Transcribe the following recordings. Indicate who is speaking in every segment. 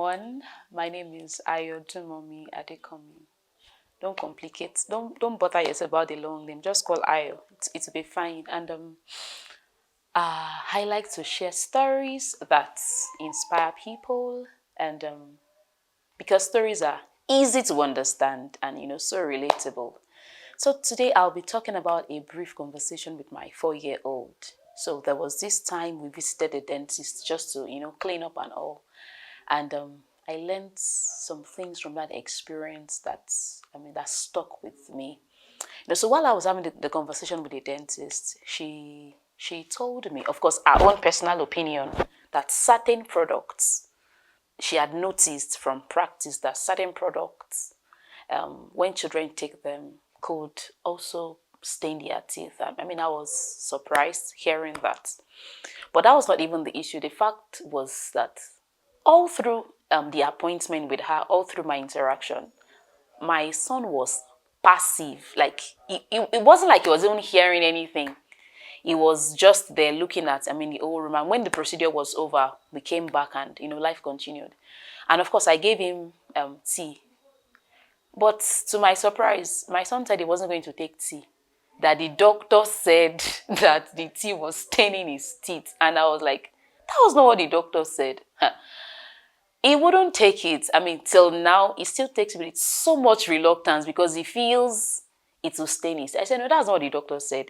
Speaker 1: everyone. My name is Ayodunmomi. Don't complicate. Don't bother yourself about the long name. Just call Ayo. It'll be fine. And I like to share stories that inspire people, and because stories are easy to understand and so relatable. So today I'll be talking about a brief conversation with my 4-year-old. So there was this time we visited a dentist just to clean up and all. And I learned some things from that experience that stuck with me. So while I was having the conversation with the dentist, she told me, of course, her own personal opinion, that certain products, she had noticed from practice that certain products, when children take them, could also stain their teeth. I was surprised hearing that. But that was not even the issue. The fact was that all through the appointment with her, all through my interaction, my son was passive. Like, it wasn't like he was even hearing anything. He was just there looking at, the whole room. And when the procedure was over, we came back and, life continued. And of course, I gave him tea. But to my surprise, my son said he wasn't going to take tea. That the doctor said that the tea was staining his teeth. And I was like, that was not what the doctor said. He wouldn't take it. Till now, he still takes it with so much reluctance because he feels it will stain his teeth. I said, no, that's not what the doctor said.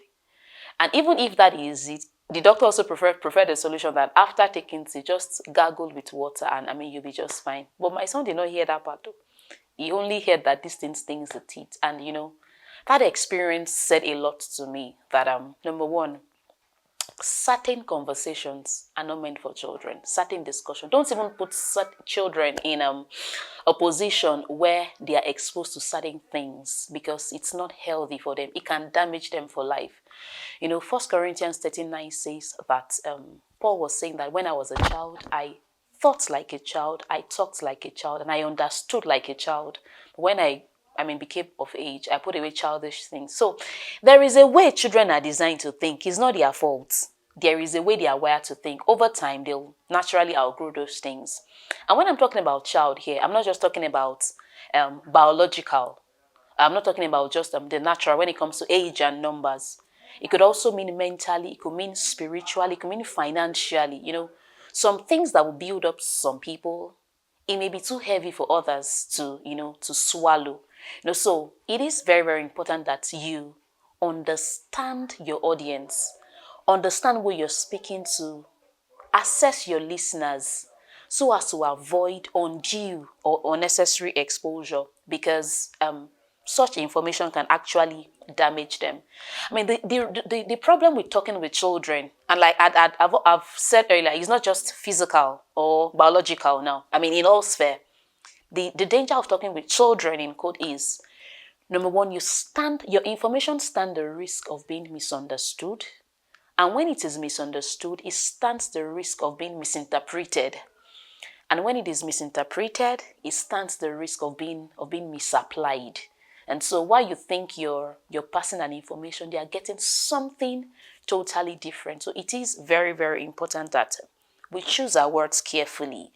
Speaker 1: And even if that is it, the doctor also preferred the solution that after taking tea, just gargle with water and you'll be just fine. But my son did not hear that part though. He only heard that this thing stings the teeth. And that experience said a lot to me that number one, certain conversations are not meant for children. Certain discussion. Don't even put children in a position where they are exposed to certain things because it's not healthy for them. It can damage them for life. 1 Corinthians 13:9 says that Paul was saying that when I was a child, I thought like a child, I talked like a child, and I understood like a child. But when I became of age, I put away childish things. So there is a way children are designed to think. It's not their fault. There is a way they are wired to think. Over time, they'll naturally outgrow those things. And when I'm talking about child here, I'm not just talking about biological. I'm not talking about just the natural when it comes to age and numbers. It could also mean mentally, it could mean spiritually, it could mean financially. Some things that will build up some people, it may be too heavy for others to swallow. So it is very, very important that you understand your audience, understand who you're speaking to, assess your listeners so as to avoid undue or unnecessary exposure because such information can actually damage them. The problem with talking with children, and like I've said earlier, it's not just physical or biological now. In all sphere. The danger of talking with children in quote is, number one, your information stand the risk of being misunderstood. And when it is misunderstood, it stands the risk of being misinterpreted. And when it is misinterpreted, it stands the risk of being misapplied. And so while you think you're passing an information, they are getting something totally different. So it is very, very important that we choose our words carefully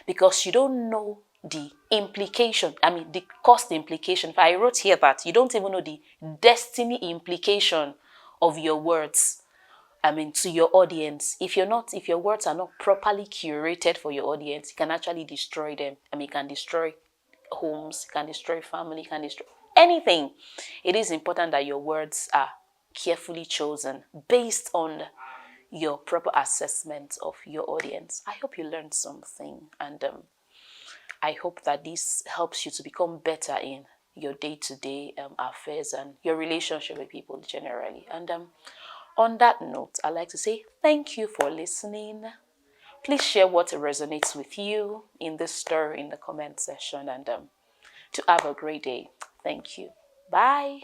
Speaker 1: because you don't know the implication, the cost implication. If I wrote here that you don't even know the destiny implication of your words, to your audience. If your words are not properly curated for your audience, it can actually destroy them. It can destroy homes, it can destroy family, it can destroy anything. It is important that your words are carefully chosen based on your proper assessment of your audience. I hope you learned something, and I hope that this helps you to become better in your day-to-day affairs and your relationship with people generally. And on that note, I'd like to say thank you for listening. Please share what resonates with you in this story in the comment section, and to have a great day. Thank you. Bye.